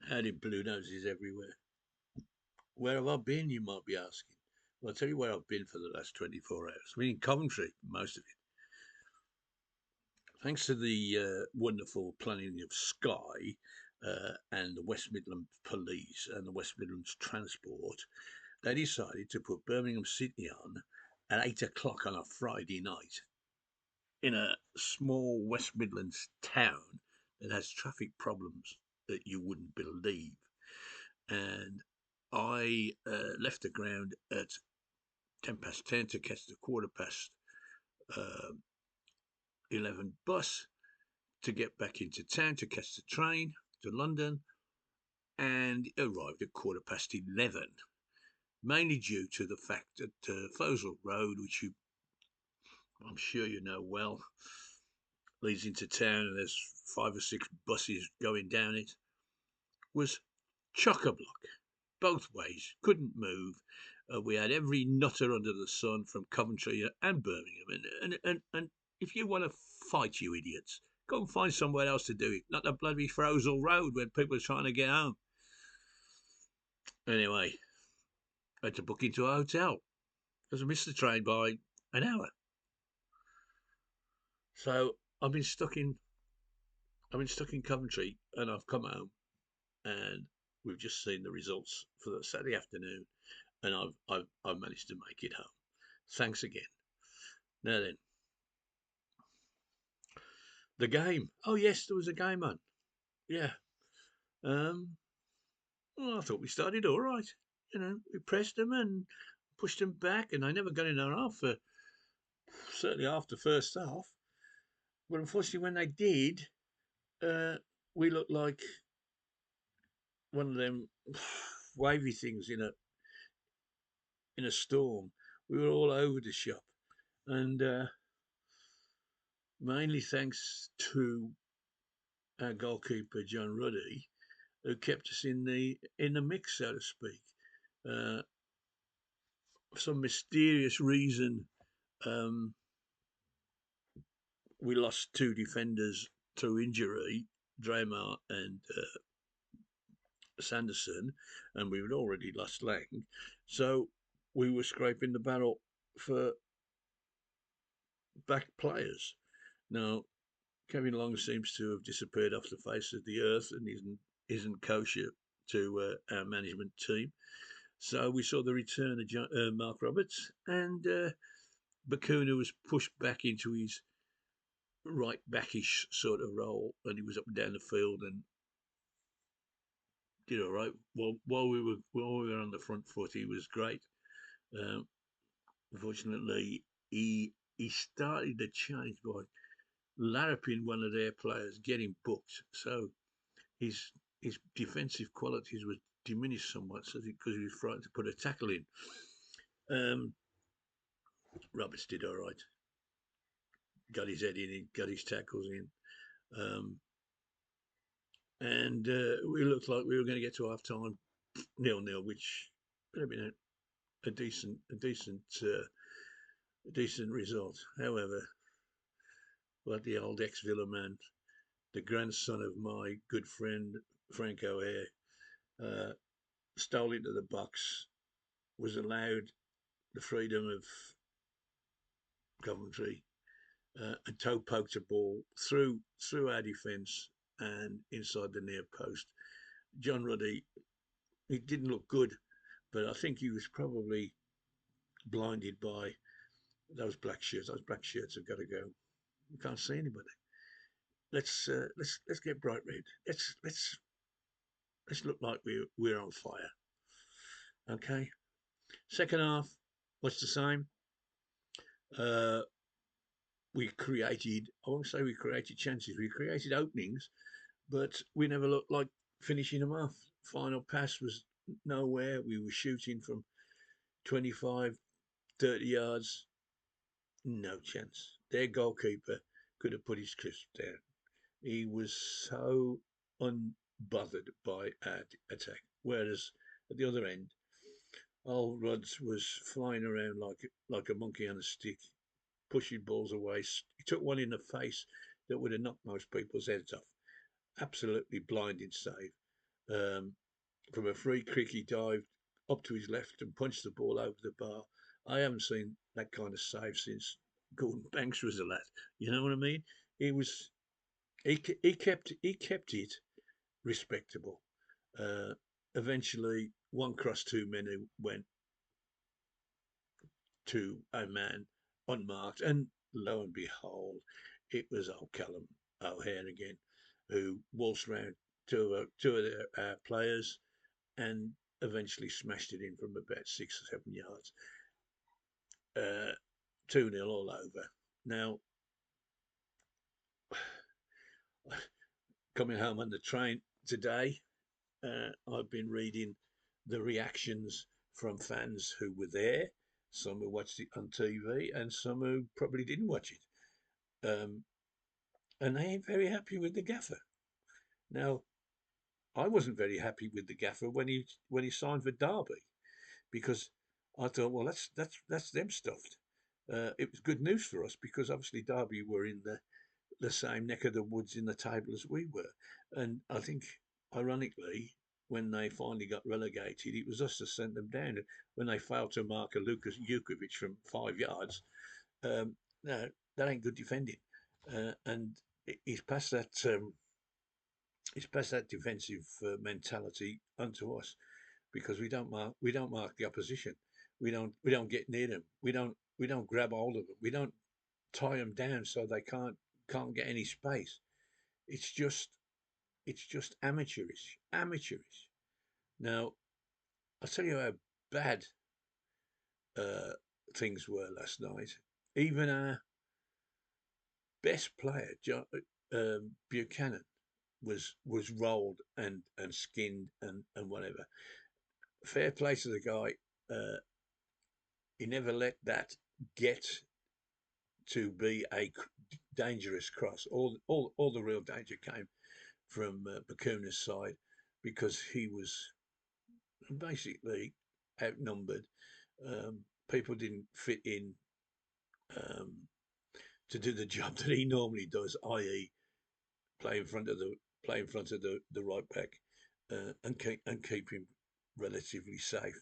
Howdy, blue noses everywhere. Where have I been, you might be asking? Well, I'll tell you where I've been for the last 24 hours. I've been in Coventry, most of it. Thanks to the wonderful planning of Sky and the West Midlands Police and the West Midlands Transport, they decided to put Birmingham City on at 8 o'clock on a Friday night in a small West Midlands town that has traffic problems that you wouldn't believe. And I left the ground at 10 past 10 to catch the quarter past 11 bus to get back into town to catch the train to London, and arrived at quarter past 11, mainly due to the fact that Fosel Road, which I'm sure you know well, leads into town and there's 5 or 6 buses going down it, was chock-a-block both ways, couldn't move. We had every nutter under the sun from Coventry and Birmingham. And if you want to fight, you idiots, go and find somewhere else to do it, not the bloody Frozell Road when people are trying to get home. Anyway, I had to book into a hotel because I missed the train by an hour. So I've been stuck in Coventry, and I've come home, and we've just seen the results for the Saturday afternoon, and I've managed to make it home. Thanks again. Now then, the game. Oh yes, there was a game on. Yeah. Um. Well, I thought we started all right. We pressed them and pushed them back, and they never got in our half for certainly after the first half. But unfortunately, when they did, uh, we looked like one of them wavy things in a storm. We were all over the shop, and mainly thanks to our goalkeeper John Ruddy, who kept us in the mix, so to speak. Uh, for some mysterious reason, um, we lost 2 defenders through injury, Draymar and Sanderson, and we had already lost Lang. So we were scraping the barrel for back players. Now, Kevin Long seems to have disappeared off the face of the earth and isn't kosher to our management team. So we saw the return of Mark Roberts, and Bakuna was pushed back into his right backish sort of role, and he was up and down the field and did all right. Well, while we were on the front foot, he was great. Um, Unfortunately, he started the change by larruping one of their players, getting booked. So his his defensive qualities were diminished somewhat, so because he was frightened to put a tackle in. Um, Roberts did all right. Got his head in, got his tackles in. Um, and we looked like we were going to get to half time 0-0, which would have been a decent result. However, like the old ex-Villa man, the grandson of my good friend Frank O'Hare, uh, stole into the box, was allowed the freedom of Coventry, and toe poked a ball through our defence and inside the near post. John Ruddy, he didn't look good, but I think he was probably blinded by those black shirts. Those black shirts have got to go. We can't see anybody. Let's get bright red. Let's look like we're on fire. Okay. Second half, much the same. Uh, we created. I won't say we created chances. We created openings, but we never looked like finishing them off. Final pass was nowhere. We were shooting from 25, 30 yards. No chance. Their goalkeeper could have put his crisp down. He was so unbothered by our attack. Whereas at the other end, old Rods was flying around like a monkey on a stick, pushing balls away. He took one in the face that would have knocked most people's heads off. Absolutely blinding save. From a free kick, he dived up to his left and punched the ball over the bar. I haven't seen that kind of save since Gordon Banks was a lad. You know what I mean? He was he kept it respectable. Uh, Eventually, one cross too many went to a man unmarked, and lo and behold, it was old Callum O'Hare again, who waltzed round two of their players and eventually smashed it in from about 6 or 7 yards. 2-0 all over. Now, coming home on the train today, I've been reading the reactions from fans who were there, some who watched it on TV, and some who probably didn't watch it. And they ain't very happy with the gaffer. Now, I wasn't very happy with the gaffer when he signed for Derby because I thought, well, that's them stuffed. It was good news for us because obviously Derby were in the same neck of the woods in the table as we were, and I think ironically, when they finally got relegated, it was us that sent them down. When they failed to mark a Lucas Jukovic from 5 yards, no, that ain't good defending, and he's passed that. He's passed that defensive mentality onto us because we don't mark the opposition. We don't get near them. We don't grab hold of them. We don't tie them down so they can't get any space. It's just amateurish. Amateurish. Now I'll tell you how bad uh, things were last night. Even our best player, Buchanan, was rolled and skinned and whatever. Fair play to the guy. He never let that get to be a dangerous cross. All the real danger came from Bakuna's side because he was basically outnumbered. People didn't fit in um, to do the job that he normally does, i.e., play in front of the right back and keep him relatively safe.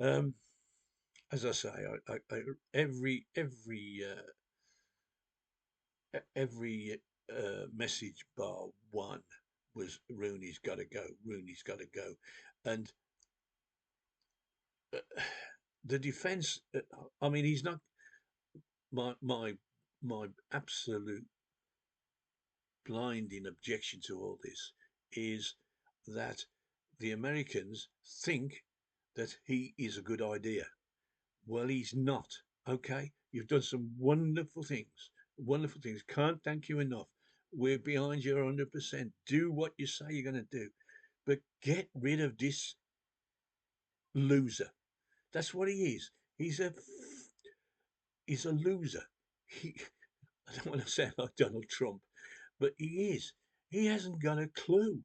Um, as I say, every message bar one was Rooney's got to go. Rooney's got to go, and uh, the defence. I mean, he's not my absolute blinding objection to all this is that the Americans think that he is a good idea. Well, he's not. Okay, you've done some wonderful things. Wonderful things. Can't thank you enough. We're behind you 100%. Do what you say you're going to do, but get rid of this loser. That's what he is. He's a loser. He, I don't want to sound like Donald Trump, but he is. He hasn't got a clue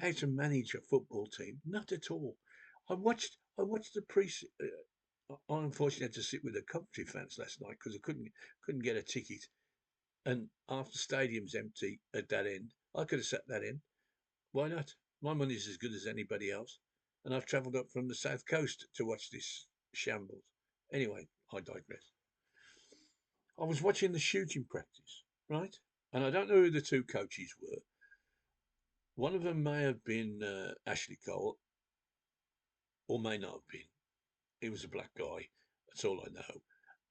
how to manage a football team. Not at all. I watched the pre. I unfortunately had to sit with the Coventry fans last night because I couldn't get a ticket. And after the stadium's empty at that end, I could have sat that in. Why not? My money's as good as anybody else, and I've travelled up from the south coast to watch this shambles. Anyway, I digress. I was watching the shooting practice, right? And I don't know who the two coaches were. One of them may have been Ashley Cole, or may not have been. He was a black guy. That's all I know.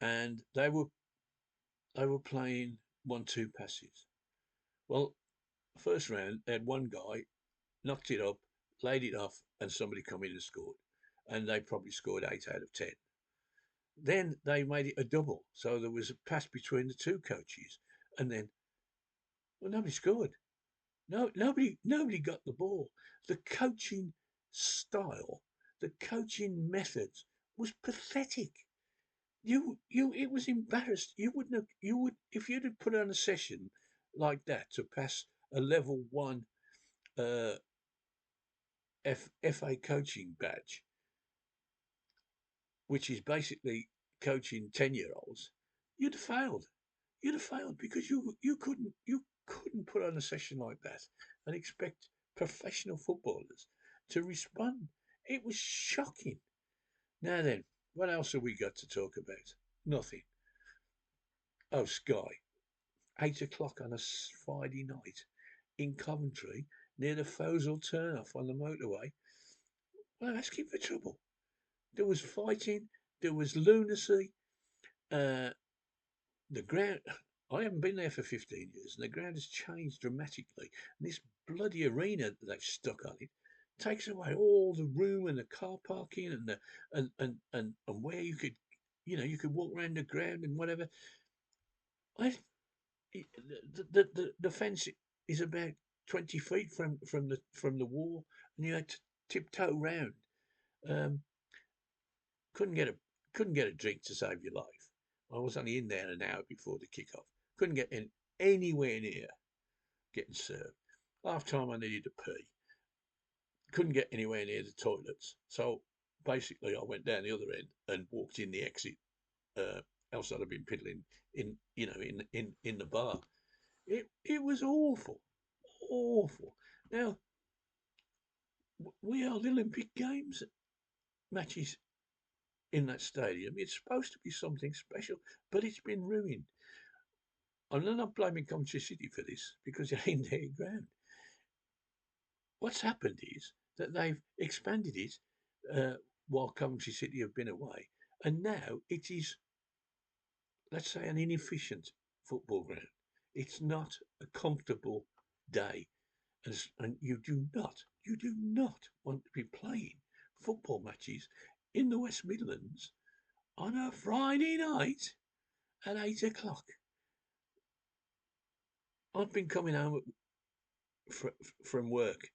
And they were playing 1-2 passes. Well, first round, they had one guy knocked it up, laid it off, and somebody come in and scored. And they probably scored 8 out of 10. Then they made it a double, so there was a pass between the two coaches, and then well, nobody scored. No, nobody got the ball. The coaching style, the coaching methods was pathetic. It was embarrassed. You wouldn't have, you would, if you'd have put on a session like that to pass a level one uh, FA coaching badge, which is basically coaching 10-year-olds, you'd have failed. You'd have failed because you couldn't put on a session like that and expect professional footballers to respond. It was shocking. Now then, what else have we got to talk about? Nothing. Oh, Sky. 8 o'clock on a Friday night in Coventry near the Fosal turnoff on the motorway. Well, asking for trouble. There was fighting, there was lunacy. Uh, the ground, I haven't been there for 15 years, and the ground has changed dramatically. And this bloody arena that they've stuck on it takes away all the room and the car parking and the and where you could, you could walk around the ground and whatever. I, the fence is about 20 feet from the wall, and you had to tiptoe round. Um, couldn't get a couldn't get a drink to save your life. I was only in there an hour before the kickoff. Couldn't get in anywhere near getting served. Half time I needed to pee. Couldn't get anywhere near the toilets. So basically I went down the other end and walked in the exit. Else I'd have been piddling in the bar. It was awful, awful. Now we held Olympic Games matches in that stadium. It's supposed to be something special, but it's been ruined. I'm not blaming Coventry City for this because it ain't their ground. What's happened is that they've expanded it while Coventry City have been away, and now it is, let's say, an inefficient football ground. It's not a comfortable day, and you do not want to be playing football matches in the West Midlands on a Friday night at 8 o'clock. I've been coming home from work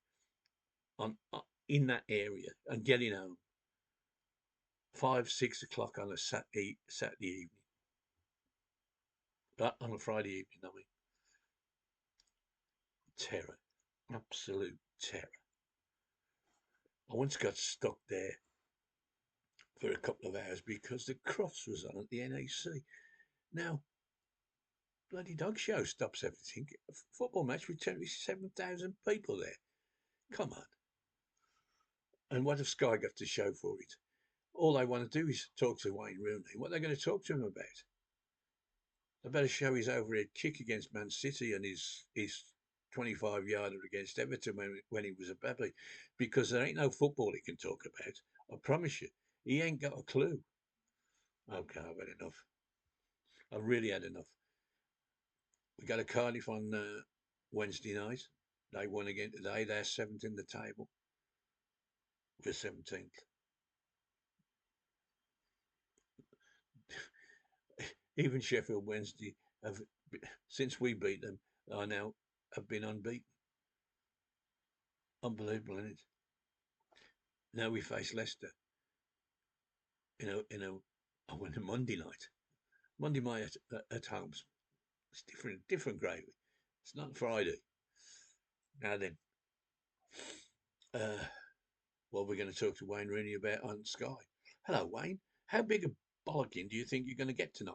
in that area and getting home 5, 6 o'clock on a Saturday evening, on a Friday evening. I mean, terror, absolute terror. I once got stuck there for a couple of hours because the Crofts was on at the NEC. Now, bloody dog show stops everything. A football match with 27,000 people there. Come on. And what have Sky got to show for it? All they want to do is talk to Wayne Rooney. What are they going to talk to him about? They better show his overhead kick against Man City and his 25-yarder against Everton when he was a baby, because there ain't no football he can talk about. I promise you, he ain't got a clue. Okay, I've had enough. I've really had enough. We got a Cardiff on Wednesday night. They won again today. They're 7th in the table. We're 17th. Even Sheffield Wednesday have, since we beat them, are now have been unbeaten. Unbelievable, isn't it? Now we face Leicester. On a Monday night. Monday night at home. It's different gravy. It's not Friday. Now then, what we're going to talk to Wayne Rooney about on Sky. Hello, Wayne. How big a bollocking do you think you're going to get tonight?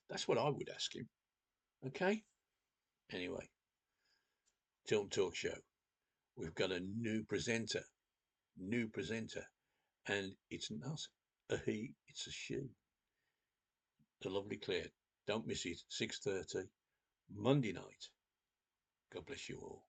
That's what I would ask him. Okay? Anyway, Tilton Talk Show. We've got a new presenter. And it's not a he, it's a she. The lovely Claire. Don't miss it. 6:30 Monday night. God bless you all.